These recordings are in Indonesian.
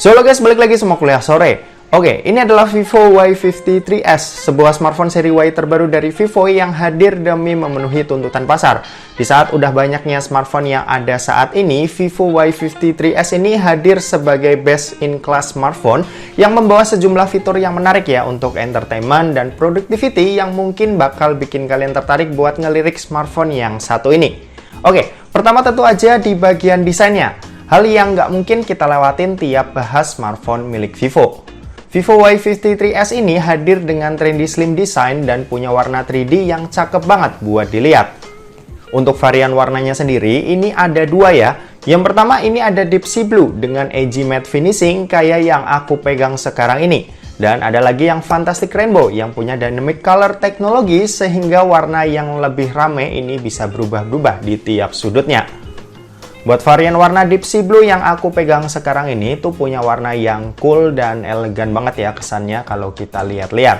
So halo guys, balik lagi sama kuliah sore. Oke, ini adalah Vivo Y53s, sebuah smartphone seri Y terbaru dari Vivo yang hadir demi memenuhi tuntutan pasar. Di saat udah banyaknya smartphone yang ada saat ini, Vivo Y53s ini hadir sebagai best in class smartphone yang membawa sejumlah fitur yang menarik ya untuk entertainment dan productivity yang mungkin bakal bikin kalian tertarik buat ngelirik smartphone yang satu ini. Oke, pertama tentu aja di bagian desainnya. Hal yang nggak mungkin kita lewatin tiap bahas smartphone milik Vivo. Vivo Y53s ini hadir dengan trendy slim design dan punya warna 3D yang cakep banget buat dilihat. Untuk varian warnanya sendiri, ini ada dua ya. Yang pertama ini ada Deep Sea Blue dengan edgy matte finishing kayak yang aku pegang sekarang ini. Dan ada lagi yang Fantastic Rainbow yang punya dynamic color teknologi sehingga warna yang lebih rame ini bisa berubah-ubah di tiap sudutnya. Buat varian warna Deep Sea Blue yang aku pegang sekarang ini tuh punya warna yang cool dan elegan banget ya kesannya kalau kita lihat-lihat.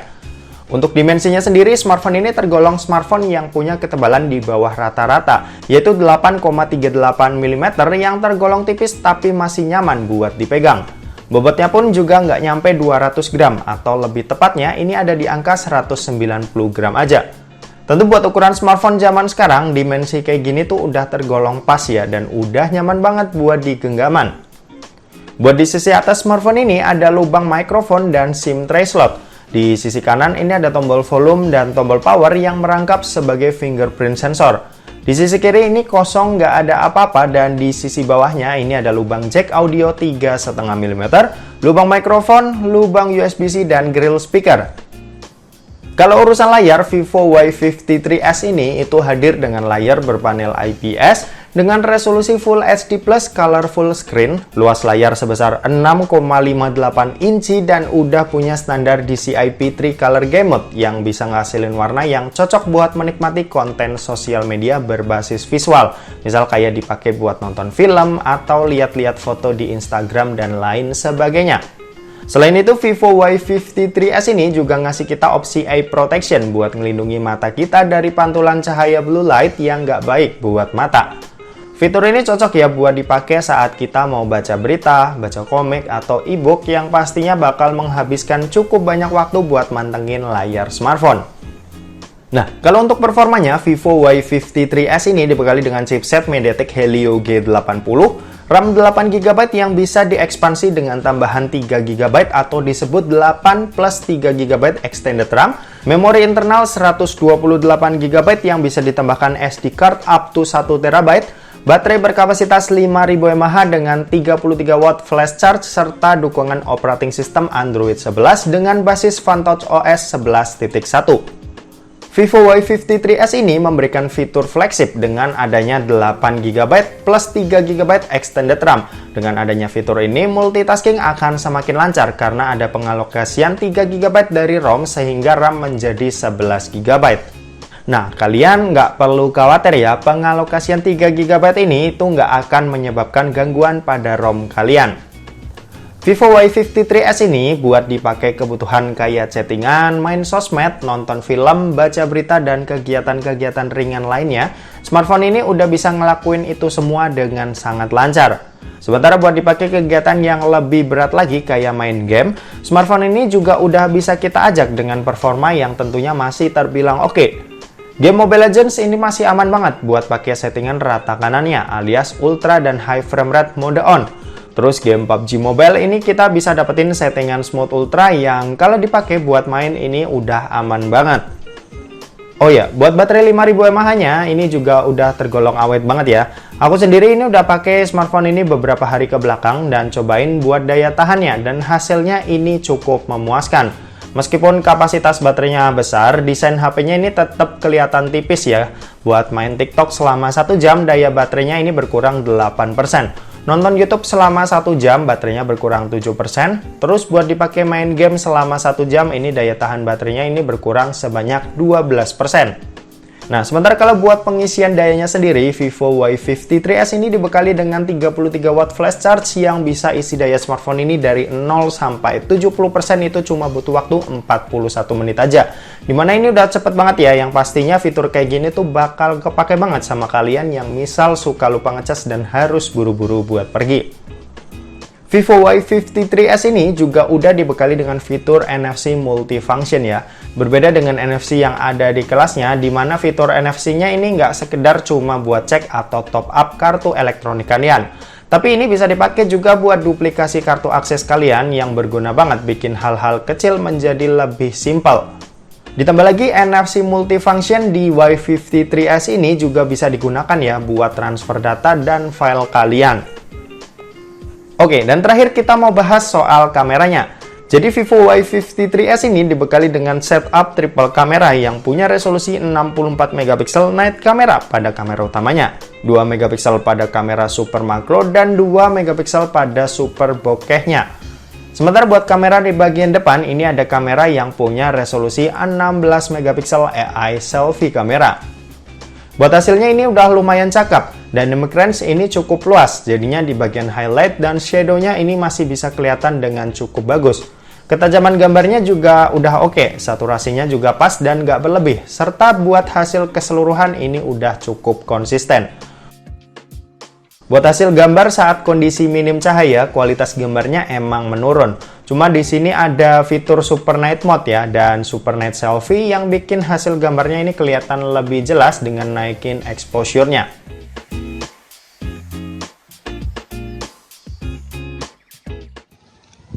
Untuk dimensinya sendiri, smartphone ini tergolong smartphone yang punya ketebalan di bawah rata-rata, yaitu 8,38 mm yang tergolong tipis tapi masih nyaman buat dipegang. Bobotnya pun juga nggak nyampe 200 gram atau lebih tepatnya ini ada di angka 190 gram aja. Tentu buat ukuran smartphone zaman sekarang, dimensi kayak gini tuh udah tergolong pas ya dan udah nyaman banget buat di genggaman. Buat di sisi atas smartphone ini ada lubang mikrofon dan SIM tray slot. Di sisi kanan ini ada tombol volume dan tombol power yang merangkap sebagai fingerprint sensor. Di sisi kiri ini kosong nggak ada apa-apa dan di sisi bawahnya ini ada lubang jack audio 3,5 mm, lubang mikrofon, lubang USB-C dan grill speaker. Kalau urusan layar, Vivo Y53s ini itu hadir dengan layar berpanel IPS dengan resolusi Full HD Plus colorful screen, luas layar sebesar 6,58 inci dan udah punya standar DCI-P 3 Color Game Mode yang bisa ngasilin warna yang cocok buat menikmati konten sosial media berbasis visual. Misal kayak dipakai buat nonton film atau lihat-lihat foto di Instagram dan lain sebagainya. Selain itu, Vivo Y53s ini juga ngasih kita opsi eye protection buat ngelindungi mata kita dari pantulan cahaya blue light yang nggak baik buat mata. Fitur ini cocok ya buat dipakai saat kita mau baca berita, baca komik, atau e-book yang pastinya bakal menghabiskan cukup banyak waktu buat mantengin layar smartphone. Nah, kalau untuk performanya, Vivo Y53s ini dibekali dengan chipset MediaTek Helio G80, RAM 8GB yang bisa diekspansi dengan tambahan 3GB atau disebut 8 plus 3GB extended RAM, memori internal 128GB yang bisa ditambahkan SD card up to 1TB, baterai berkapasitas 5000 mAh dengan 33 watt flash charge, serta dukungan operating system Android 11 dengan basis Vantage OS 11.1. Vivo Y53s ini memberikan fitur flagship dengan adanya 8GB plus 3GB extended RAM. Dengan adanya fitur ini, multitasking akan semakin lancar karena ada pengalokasian 3GB dari ROM sehingga RAM menjadi 11GB. Nah, kalian nggak perlu khawatir ya, pengalokasian 3GB ini itu nggak akan menyebabkan gangguan pada ROM kalian. Vivo Y53s ini buat dipakai kebutuhan kayak chattingan, main sosmed, nonton film, baca berita, dan kegiatan-kegiatan ringan lainnya. Smartphone ini udah bisa ngelakuin itu semua dengan sangat lancar. Sementara buat dipakai kegiatan yang lebih berat lagi kayak main game, smartphone ini juga udah bisa kita ajak dengan performa yang tentunya masih terbilang oke. Game Mobile Legends ini masih aman banget buat pakai settingan rata kanannya alias ultra dan high frame rate mode on. Terus game PUBG Mobile ini kita bisa dapetin settingan smooth ultra yang kalau dipakai buat main ini udah aman banget. Oh ya, buat baterai 5000 mAh-nya ini juga udah tergolong awet banget ya. Aku sendiri ini udah pakai smartphone ini beberapa hari ke belakang dan cobain buat daya tahannya dan hasilnya ini cukup memuaskan. Meskipun kapasitas baterainya besar, desain HP-nya ini tetap kelihatan tipis ya. Buat main TikTok selama 1 jam, daya baterainya ini berkurang 8%. Nonton YouTube selama 1 jam, baterainya berkurang 7%. Terus buat dipakai main game selama 1 jam, ini daya tahan baterainya ini berkurang sebanyak 12%. Nah, sementara kalau buat pengisian dayanya sendiri, Vivo Y53s ini dibekali dengan 33 watt flash charge yang bisa isi daya smartphone ini dari 0 sampai 70% itu cuma butuh waktu 41 menit aja. Dimana ini udah cepet banget ya, yang pastinya fitur kayak gini tuh bakal kepake banget sama kalian yang misal suka lupa ngecas dan harus buru-buru buat pergi. Vivo Y53s ini juga udah dibekali dengan fitur NFC multifunction ya. Berbeda dengan NFC yang ada di kelasnya, di mana fitur NFC-nya ini nggak sekedar cuma buat cek atau top up kartu elektronik kalian. Tapi ini bisa dipakai juga buat duplikasi kartu akses kalian yang berguna banget bikin hal-hal kecil menjadi lebih simpel. Ditambah lagi NFC multifunction di Y53s ini juga bisa digunakan ya buat transfer data dan file kalian. Oke, dan terakhir kita mau bahas soal kameranya. Jadi Vivo Y53s ini dibekali dengan setup triple kamera yang punya resolusi 64 megapiksel night kamera pada kamera utamanya, 2 megapiksel pada kamera super makro, dan 2 megapiksel pada super bokehnya. Sementara buat kamera di bagian depan, ini ada kamera yang punya resolusi 16 megapiksel AI selfie kamera. Buat hasilnya ini udah lumayan cakep, dynamic range ini cukup luas, jadinya di bagian highlight dan shadow-nya ini masih bisa kelihatan dengan cukup bagus. Ketajaman gambarnya juga udah oke, saturasinya juga pas dan nggak berlebih, serta buat hasil keseluruhan ini udah cukup konsisten. Buat hasil gambar saat kondisi minim cahaya, kualitas gambarnya emang menurun. Cuma di sini ada fitur Super Night Mode ya, dan Super Night Selfie yang bikin hasil gambarnya ini kelihatan lebih jelas dengan naikin exposure-nya.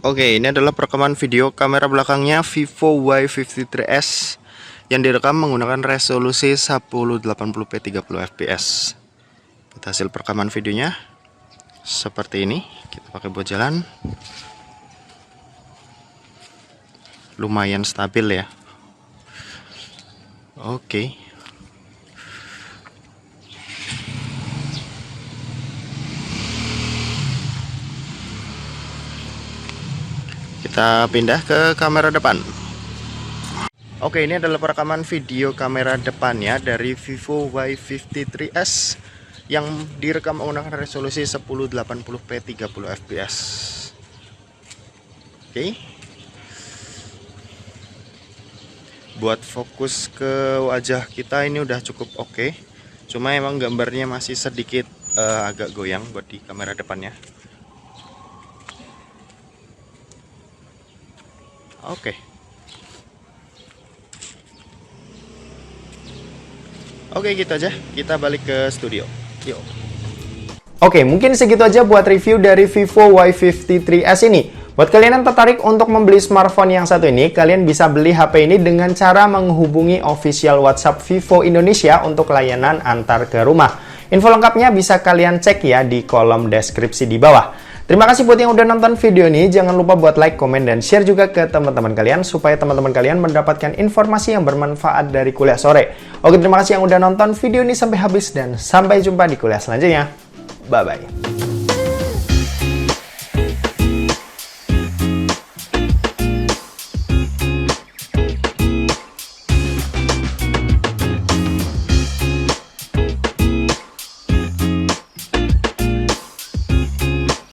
Oke, ini adalah perekaman video kamera belakangnya Vivo Y53s yang direkam menggunakan resolusi 1080p 30 fps. Kita hasil perekaman videonya seperti ini. Kita pakai buat jalan. Lumayan stabil ya. Oke. Kita pindah ke kamera depan. Oke, ini adalah perekaman video kamera depannya dari Vivo Y53s yang direkam menggunakan resolusi 1080p 30 fps. Oke. Buat fokus ke wajah kita ini udah cukup oke. Cuma emang gambarnya masih sedikit agak goyang buat di kamera depannya. Oke. Oke, gitu aja. Kita balik ke studio. Yuk. Oke, mungkin segitu aja buat review dari Vivo Y53s ini. Buat kalian yang tertarik untuk membeli smartphone yang satu ini, kalian bisa beli HP ini dengan cara menghubungi official WhatsApp Vivo Indonesia untuk layanan antar ke rumah. Info lengkapnya bisa kalian cek ya di kolom deskripsi di bawah. Terima kasih buat yang udah nonton video ini. Jangan lupa buat like, komen, dan share juga ke teman-teman kalian supaya teman-teman kalian mendapatkan informasi yang bermanfaat dari kuliah sore. Oke, terima kasih yang udah nonton video ini sampai habis dan sampai jumpa di kuliah selanjutnya. Bye-bye.